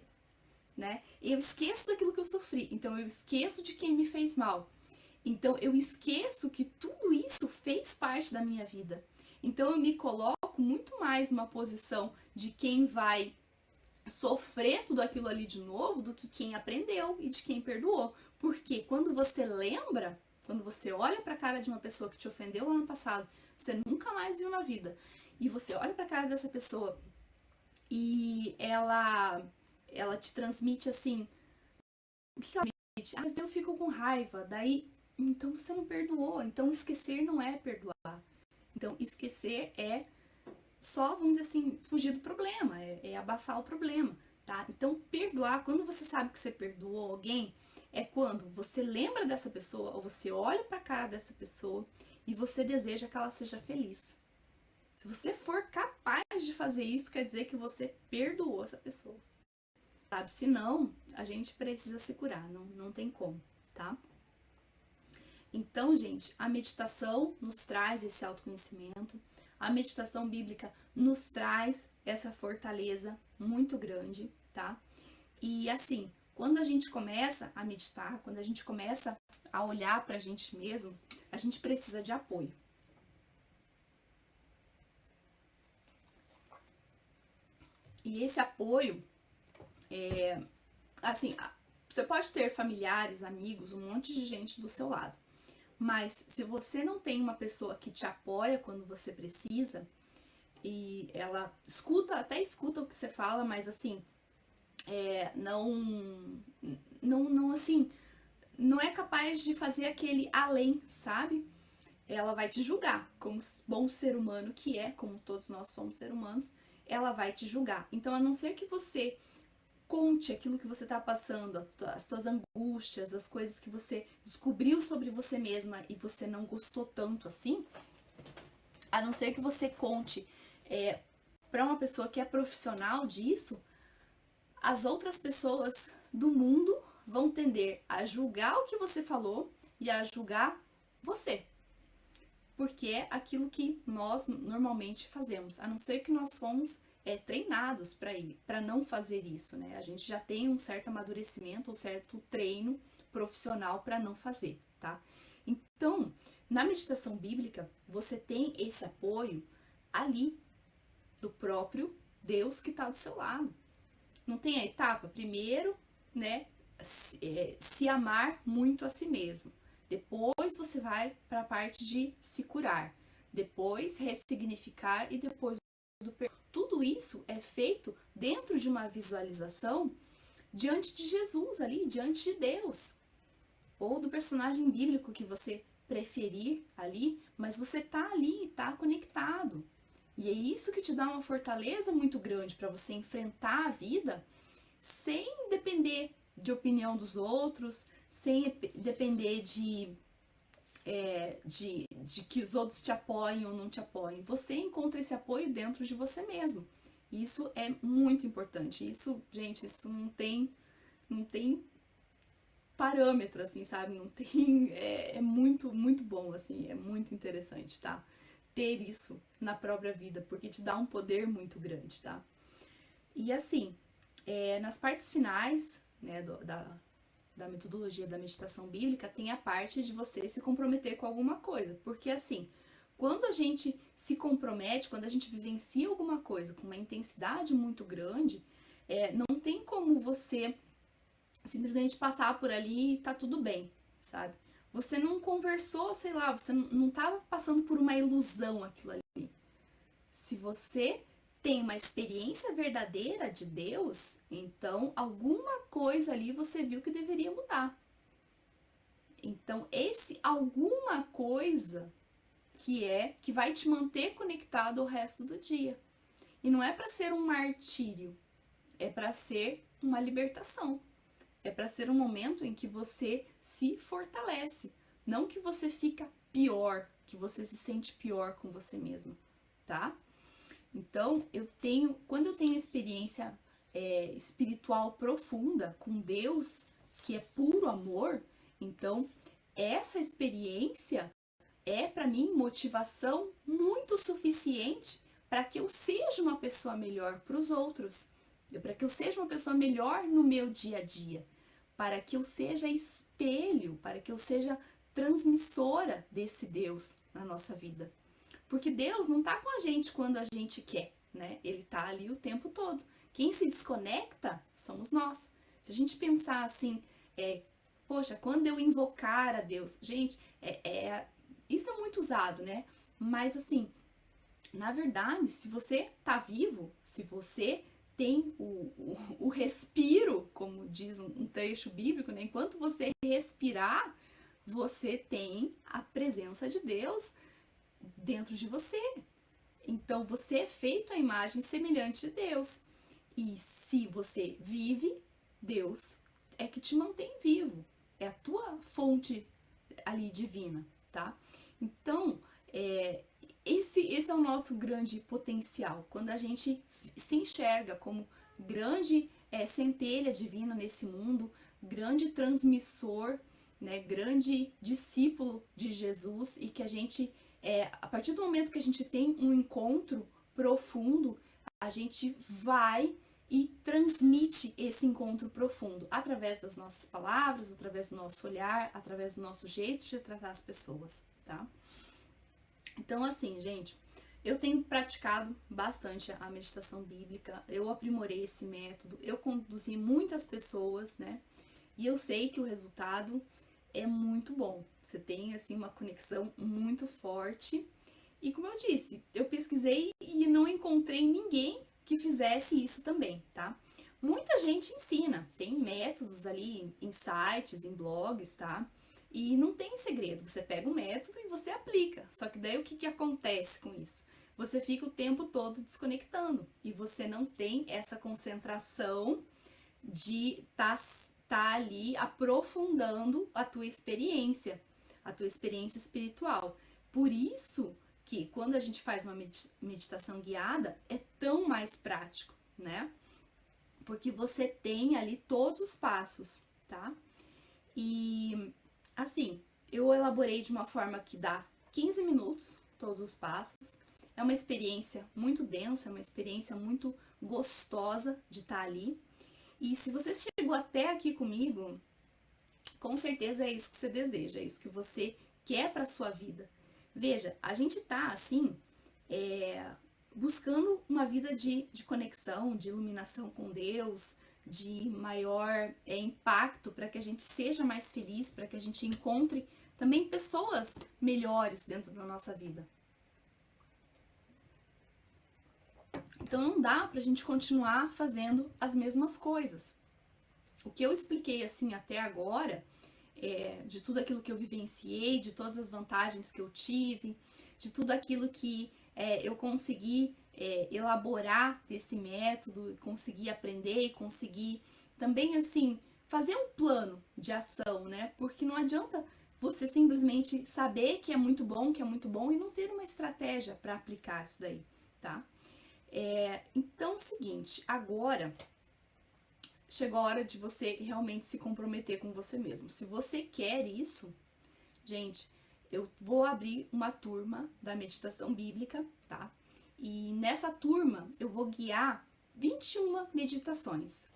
né? Eu esqueço daquilo que eu sofri, então eu esqueço de quem me fez mal. Então eu esqueço que tudo isso fez parte da minha vida. Então eu me coloco muito mais numa posição de quem vai sofrer tudo aquilo ali de novo do que quem aprendeu e de quem perdoou. Porque quando você lembra, quando você olha para a cara de uma pessoa que te ofendeu lá no passado, você nunca mais viu na vida, e você olha para a cara dessa pessoa e ela te transmite assim, o que ela transmite? Ah, mas eu fico com raiva, daí então você não perdoou. Então esquecer não é perdoar. Então esquecer é só, vamos dizer assim, fugir do problema, é abafar o problema, tá? Então perdoar, quando você sabe que você perdoou alguém, é quando você lembra dessa pessoa ou você olha para a cara dessa pessoa e você deseja que ela seja feliz. Se você for capaz de fazer isso, quer dizer que você perdoou essa pessoa, sabe? Se não, a gente precisa se curar, não tem como, tá? Então, gente, a meditação nos traz esse autoconhecimento, a meditação bíblica nos traz essa fortaleza muito grande, tá? E assim, quando a gente começa a meditar, quando a gente começa a olhar pra gente mesmo, a gente precisa de apoio. E esse apoio, assim, você pode ter familiares, amigos, um monte de gente do seu lado. Mas se você não tem uma pessoa que te apoia quando você precisa, e ela até escuta o que você fala, mas assim, assim, não é capaz de fazer aquele além, sabe? Ela vai te julgar, como bom ser humano que é, como todos nós somos seres humanos, ela vai te julgar. Então, a não ser que você conte aquilo que você está passando, as suas angústias, as coisas que você descobriu sobre você mesma e você não gostou tanto assim, a não ser que você conte para uma pessoa que é profissional disso, as outras pessoas do mundo vão tender a julgar o que você falou e a julgar você. Porque é aquilo que nós normalmente fazemos, a não ser que nós fomos treinados para não fazer isso, né? A gente já tem um certo amadurecimento, um certo treino profissional para não fazer, tá? Então, na meditação bíblica, você tem esse apoio ali do próprio Deus que está do seu lado. Não tem a etapa? Primeiro, né, se amar muito a si mesmo. Depois você vai para a parte de se curar. Depois ressignificar e depois do perdão. Tudo isso é feito dentro de uma visualização diante de Jesus ali, diante de Deus. Ou do personagem bíblico que você preferir ali, mas você tá ali, tá conectado. E é isso que te dá uma fortaleza muito grande para você enfrentar a vida sem depender de opinião dos outros, sem depender de que os outros te apoiem ou não te apoiem. Você encontra esse apoio dentro de você mesmo. Isso é muito importante. Isso, gente, isso não tem parâmetro, assim, sabe? Não tem, é muito, muito bom, assim, é muito interessante, tá? Ter isso na própria vida, porque te dá um poder muito grande, tá? E assim, nas partes finais, né, da metodologia da meditação bíblica, tem a parte de você se comprometer com alguma coisa, porque assim, quando a gente se compromete, quando a gente vivencia alguma coisa com uma intensidade muito grande, não tem como você simplesmente passar por ali e tá tudo bem, sabe? Você não conversou, sei lá, você não tava passando por uma ilusão aquilo ali. Se você tem uma experiência verdadeira de Deus, então alguma coisa ali você viu que deveria mudar. Então, esse alguma coisa que vai te manter conectado o resto do dia. E não é para ser um martírio, é para ser uma libertação. É para ser um momento em que você se fortalece, não que você fica pior, que você se sente pior com você mesmo, tá? Então, quando eu tenho experiência espiritual profunda com Deus, que é puro amor, então essa experiência é para mim motivação muito suficiente para que eu seja uma pessoa melhor para os outros, para que eu seja uma pessoa melhor no meu dia a dia, para que eu seja espelho, para que eu seja transmissora desse Deus na nossa vida. Porque Deus não tá com a gente quando a gente quer, né? Ele tá ali o tempo todo. Quem se desconecta somos nós. Se a gente pensar assim, poxa, quando eu invocar a Deus, gente, isso é muito usado, né? Mas assim, na verdade, se você tá vivo, se você tem o respiro, como diz um trecho bíblico, né? Enquanto você respirar, você tem a presença de Deus dentro de você. Então você é feito à imagem semelhante de Deus. E se você vive, Deus é que te mantém vivo. É a tua fonte ali divina, tá? Então, esse é o nosso grande potencial. Quando a gente se enxerga como grande centelha divina nesse mundo, grande transmissor, né, grande discípulo de Jesus, e que a gente, a partir do momento que a gente tem um encontro profundo, a gente vai e transmite esse encontro profundo através das nossas palavras, através do nosso olhar, através do nosso jeito de tratar as pessoas, tá? Então, assim, gente, Eu tenho praticado bastante a meditação bíblica, eu aprimorei esse método, eu conduzi muitas pessoas, né? E eu sei que o resultado é muito bom. Você tem, assim, uma conexão muito forte. E como eu disse, eu pesquisei e não encontrei ninguém que fizesse isso também, tá? Muita gente ensina, tem métodos ali em sites, em blogs, tá? E não tem segredo, você pega o método e você aplica. Só que daí o que acontece com isso? Você fica o tempo todo desconectando e você não tem essa concentração de tá ali aprofundando a tua experiência espiritual. Por isso que quando a gente faz uma meditação guiada é tão mais prático, né? Porque você tem ali todos os passos, tá? E assim, eu elaborei de uma forma que dá 15 minutos todos os passos. É uma experiência muito densa, é uma experiência muito gostosa de estar ali. E se você chegou até aqui comigo, com certeza é isso que você deseja, é isso que você quer para sua vida. Veja, a gente tá assim, buscando uma vida de conexão, de iluminação com Deus, de maior impacto para que a gente seja mais feliz, para que a gente encontre também pessoas melhores dentro da nossa vida. Então não dá pra gente continuar fazendo as mesmas coisas. O que eu expliquei assim até agora, de tudo aquilo que eu vivenciei, de todas as vantagens que eu tive, de tudo aquilo que eu consegui elaborar desse método, consegui aprender e consegui também assim fazer um plano de ação, né? Porque não adianta você simplesmente saber que é muito bom e não ter uma estratégia para aplicar isso daí, tá? Então é o seguinte, agora chegou a hora de você realmente se comprometer com você mesmo. Se você quer isso, gente, eu vou abrir uma turma da meditação bíblica, tá? E nessa turma eu vou guiar 21 meditações.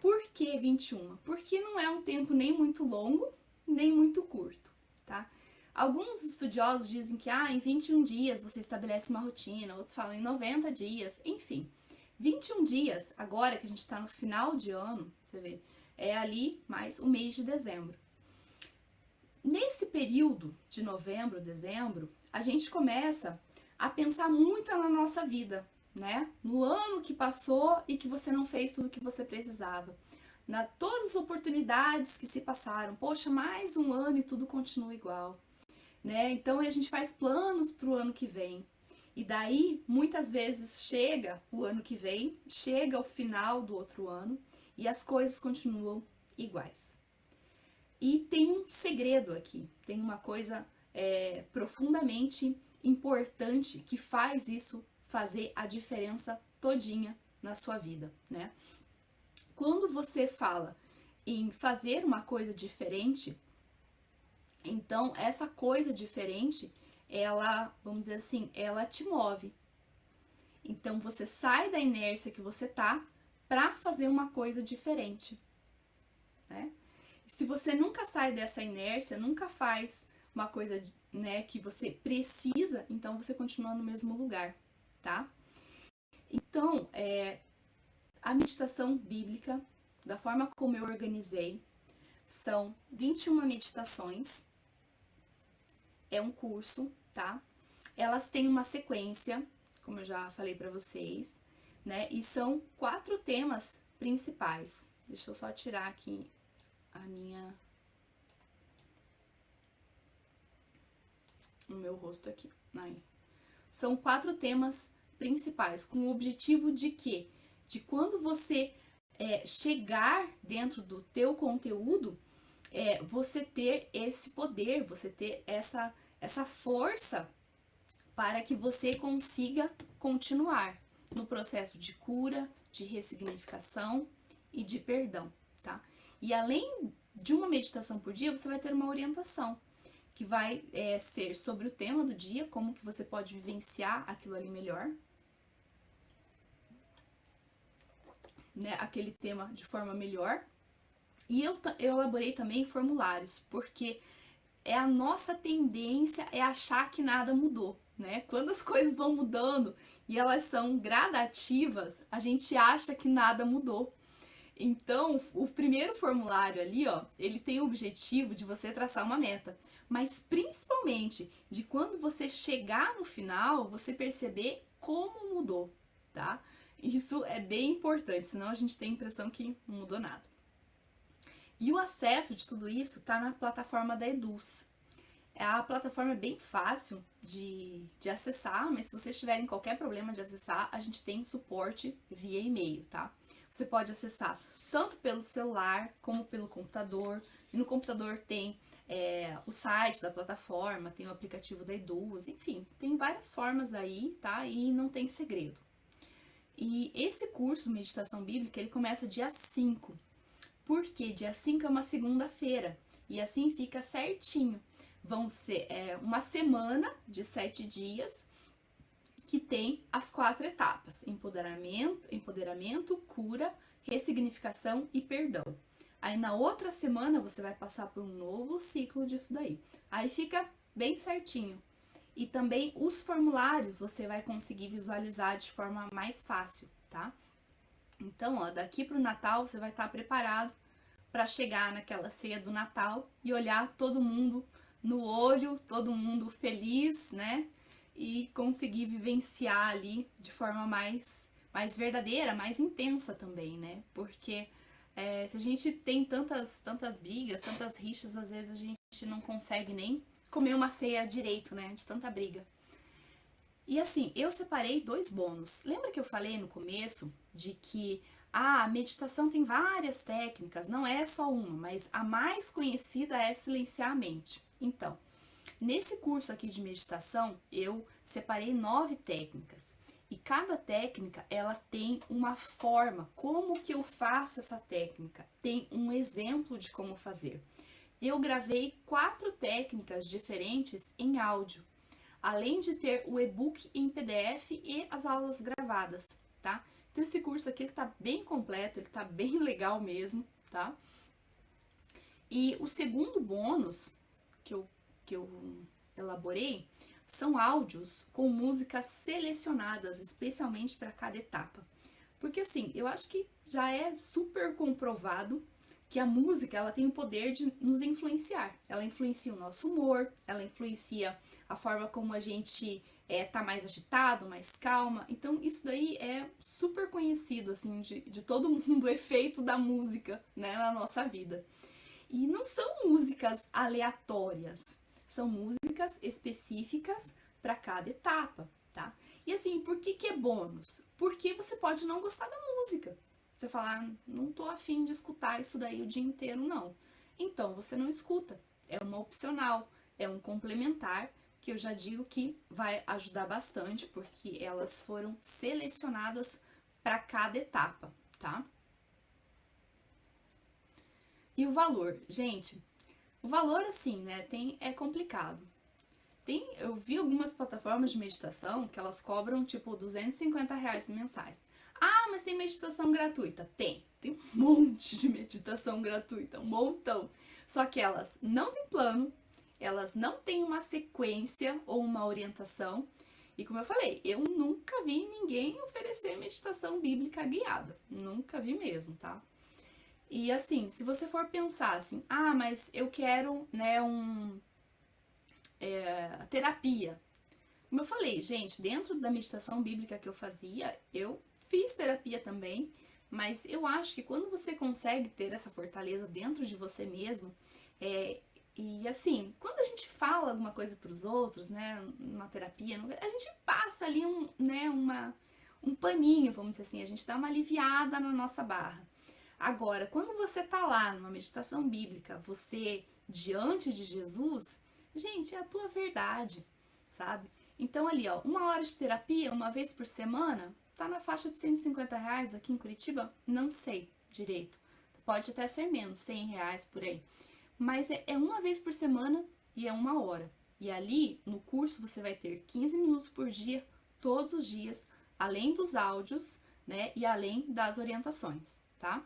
Por que 21? Porque não é um tempo nem muito longo, nem muito curto, tá? Alguns estudiosos dizem que em 21 dias você estabelece uma rotina, outros falam em 90 dias, enfim. 21 dias, agora que a gente está no final de ano, você vê, é ali mais o mês de dezembro. Nesse período de novembro, dezembro, a gente começa a pensar muito na nossa vida, né? No ano que passou e que você não fez tudo o que você precisava. Todas as oportunidades que se passaram. Poxa, mais um ano e tudo continua igual, né? Então a gente faz planos para o ano que vem. E daí, muitas vezes, chega o ano que vem, chega o final do outro ano e as coisas continuam iguais. E tem um segredo aqui, tem uma coisa profundamente importante que faz isso fazer a diferença todinha na sua vida, né? Quando você fala em fazer uma coisa diferente, então essa coisa diferente, ela, vamos dizer assim, ela te move. Então você sai da inércia que você tá para fazer uma coisa diferente, né? Se você nunca sai dessa inércia, nunca faz uma coisa, né, que você precisa, então você continua no mesmo lugar, tá? Então, a meditação bíblica, da forma como eu organizei, são 21 meditações, é um curso, tá? Elas têm uma sequência, como eu já falei pra vocês, né? E são 4 temas principais. Deixa eu só tirar aqui o meu rosto aqui. Aí. São 4 temas principais, com o objetivo de quê? De quando você chegar dentro do teu conteúdo, você ter esse poder, você ter essa força para que você consiga continuar no processo de cura, de ressignificação e de perdão, tá? E além de uma meditação por dia, você vai ter uma orientação que vai ser sobre o tema do dia, como que você pode vivenciar aquilo ali melhor, né, aquele tema de forma melhor. E eu elaborei também formulários, porque a nossa tendência é achar que nada mudou, né? Quando as coisas vão mudando e elas são gradativas, a gente acha que nada mudou. Então, o primeiro formulário ali, ó, ele tem o objetivo de você traçar uma meta, mas principalmente de quando você chegar no final, você perceber como mudou, tá? Isso é bem importante, senão a gente tem a impressão que não mudou nada. E o acesso de tudo isso tá na plataforma da Eduz. A plataforma é bem fácil de acessar, mas se vocês tiverem qualquer problema de acessar, a gente tem suporte via e-mail, tá? Você pode acessar tanto pelo celular como pelo computador. E no computador tem o site da plataforma, tem o aplicativo da Eduz, enfim, tem várias formas aí, tá? E não tem segredo. E esse curso Meditação Bíblica, ele começa dia 5. Porque dia 5 é uma segunda-feira. E assim fica certinho. Vão ser uma semana de 7 dias que tem as 4 etapas: empoderamento, cura, ressignificação e perdão. Aí na outra semana você vai passar por um novo ciclo disso daí. Aí fica bem certinho. E também os formulários você vai conseguir visualizar de forma mais fácil, tá? Então, ó, daqui pro Natal você vai estar preparado para chegar naquela ceia do Natal e olhar todo mundo no olho, todo mundo feliz, né? E conseguir vivenciar ali de forma mais verdadeira, mais intensa também, né? Porque se a gente tem tantas brigas, tantas rixas, às vezes a gente não consegue nem comer uma ceia direito, né? De tanta briga. E assim, eu separei 2 bônus. Lembra que eu falei no começo de que a meditação tem várias técnicas, não é só uma, mas a mais conhecida é silenciar a mente. Então, nesse curso aqui de meditação, eu separei 9 técnicas. E cada técnica, ela tem uma forma, como que eu faço essa técnica? Tem um exemplo de como fazer. Eu gravei 4 técnicas diferentes em áudio, além de ter o e-book em PDF e as aulas gravadas, tá? Então esse curso aqui, ele tá bem completo, ele tá bem legal mesmo, tá? E o segundo bônus que eu elaborei são áudios com músicas selecionadas especialmente para cada etapa. Porque assim, eu acho que já é super comprovado que a música, ela tem o poder de nos influenciar. Ela influencia o nosso humor, ela influencia a forma como a gente tá mais agitado, mais calma. Então isso daí é super conhecido, assim, de todo mundo, o efeito da música, né, na nossa vida. E não são músicas aleatórias, são músicas específicas para cada etapa, tá? E assim, por que é bônus? Porque você pode não gostar da música. Você falar, não tô afim de escutar isso daí o dia inteiro, não. Então, você não escuta. É uma opcional, é um complementar, que eu já digo que vai ajudar bastante, porque elas foram selecionadas para cada etapa, tá? E o valor, gente, o valor assim, né, é complicado. Eu vi algumas plataformas de meditação que elas cobram tipo R$ 250 mensais. Ah, mas tem meditação gratuita? Tem um monte de meditação gratuita, um montão. Só que elas não têm plano, elas não têm uma sequência ou uma orientação. E como eu falei, eu nunca vi ninguém oferecer meditação bíblica guiada. Nunca vi mesmo, tá? E assim, se você for pensar assim, ah, mas eu quero, né, terapia. Como eu falei, gente, dentro da meditação bíblica que eu fazia, eu fiz terapia também, mas eu acho que quando você consegue ter essa fortaleza dentro de você mesmo, e assim, quando a gente fala alguma coisa para os outros, né, numa terapia, a gente passa ali um paninho, vamos dizer assim, a gente dá uma aliviada na nossa barra. Agora, quando você tá lá numa meditação bíblica, você diante de Jesus, gente, é a tua verdade, sabe? Então ali, ó, 1 hora de terapia, uma vez por semana, tá na faixa de R$ 150 aqui em Curitiba, não sei direito. Pode até ser menos, R$ 100 por aí. Mas é uma vez por semana e é 1 hora. E ali, no curso, você vai ter 15 minutos por dia, todos os dias, além dos áudios, né, e além das orientações, tá?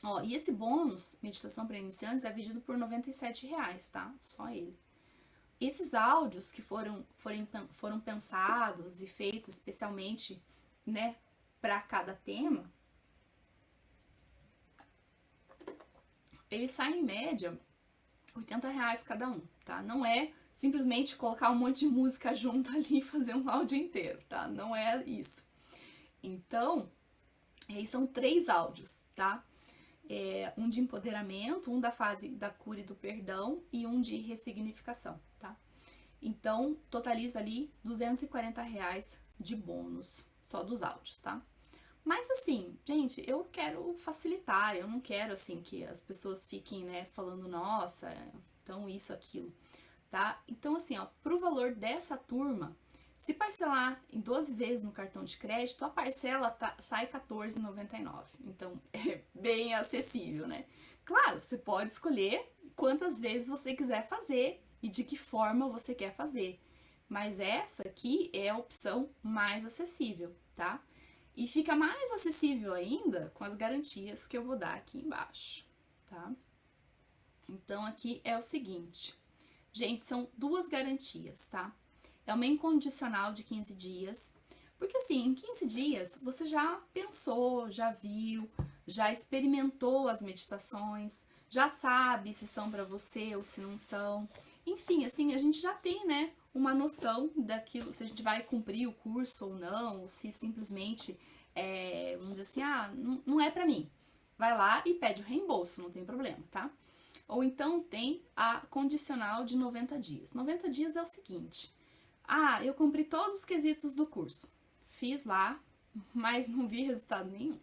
Ó, e esse bônus, meditação para iniciantes, é vendido por R$ 97, tá? Só ele. Esses áudios que foram pensados e feitos especialmente, né, para cada tema, eles saem em média R$ 80 cada um, tá? Não é simplesmente colocar um monte de música junto ali e fazer um áudio inteiro, tá? Não é isso. Então, aí são 3 áudios, tá? Um de empoderamento, um da fase da cura e do perdão e um de ressignificação, tá? Então, totaliza ali R$ 240 de bônus, só dos áudios, tá? Mas assim, gente, eu quero facilitar, eu não quero assim que as pessoas fiquem, né, falando, nossa, então isso, aquilo, tá? Então assim, ó, pro valor dessa turma, se parcelar em 12 vezes no cartão de crédito, a parcela sai R$14,99. Então, é bem acessível, né? Claro, você pode escolher quantas vezes você quiser fazer e de que forma você quer fazer. Mas essa aqui é a opção mais acessível, tá? E fica mais acessível ainda com as garantias que eu vou dar aqui embaixo, tá? Então, aqui é o seguinte. Gente, são 2 garantias, tá? É uma incondicional de 15 dias, porque assim, em 15 dias você já pensou, já viu, já experimentou as meditações, já sabe se são para você ou se não são. Enfim, assim, a gente já tem, né, uma noção daquilo, se a gente vai cumprir o curso ou não, ou se simplesmente, vamos dizer assim, não é para mim. Vai lá e pede o reembolso, não tem problema, tá? Ou então tem a condicional de 90 dias. 90 dias é o seguinte: eu cumpri todos os quesitos do curso. Fiz lá, mas não vi resultado nenhum.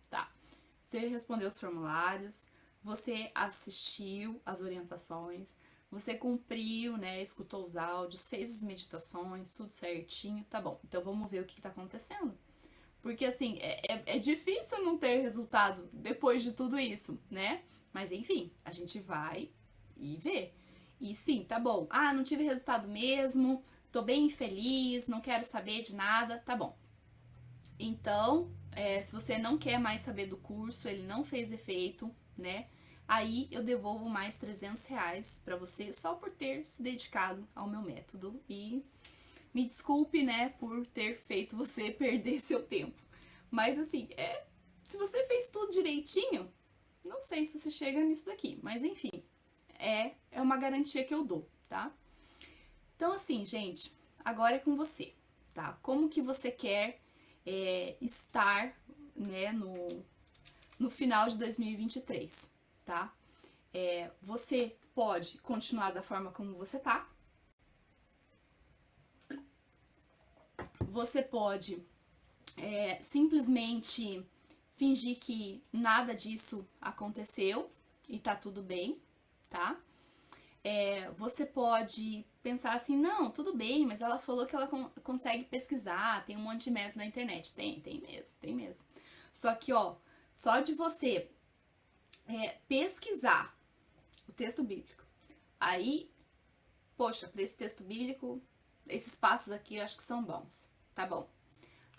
Tá. Você respondeu os formulários, você assistiu as orientações, você cumpriu, né, escutou os áudios, fez as meditações, tudo certinho, tá bom. Então vamos ver o que tá acontecendo. Porque assim, é difícil não ter resultado depois de tudo isso, né? Mas enfim, a gente vai e vê. E sim, tá bom. Não tive resultado mesmo, tô bem infeliz, não quero saber de nada, tá bom. Então, se você não quer mais saber do curso, ele não fez efeito, né? Aí eu devolvo mais R$300 pra você só por ter se dedicado ao meu método. E me desculpe, né, por ter feito você perder seu tempo. Mas assim, se você fez tudo direitinho, não sei se você chega nisso daqui. Mas enfim, é uma garantia que eu dou, tá? Então assim, gente, agora é com você, tá? Como que você quer estar, né, no final de 2023, tá? Você pode continuar da forma como você tá. Você pode simplesmente fingir que nada disso aconteceu e tá tudo bem, tá? Você pode pensar assim, não, tudo bem, mas ela falou que ela consegue pesquisar, tem um monte de método na internet. Tem mesmo. Só que, ó, só de você pesquisar o texto bíblico, aí, poxa, para esse texto bíblico, esses passos aqui eu acho que são bons, tá bom.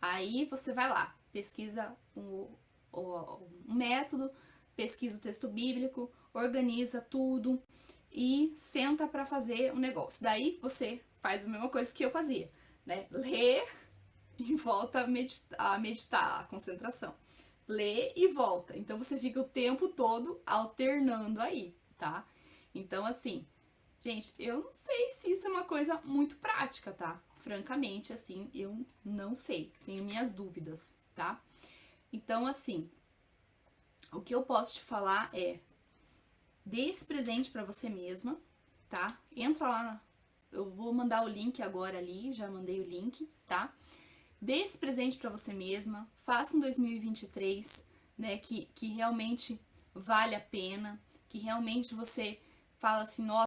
Aí você vai lá, pesquisa o método, pesquisa o texto bíblico, organiza tudo e senta para fazer o negócio. Daí você faz a mesma coisa que eu fazia, né? Lê e volta a meditar, a concentração. Lê e volta. Então você fica o tempo todo alternando aí, tá? Então assim, gente, eu não sei se isso é uma coisa muito prática, tá? Francamente, assim, eu não sei. Tenho minhas dúvidas, tá? Então, assim, o que eu posso te falar é: dê esse presente pra você mesma, tá? Entra lá, eu vou mandar o link agora ali, já mandei o link, tá? Dê esse presente pra você mesma, faça um 2023, né, que realmente vale a pena, que realmente você fala assim, nossa,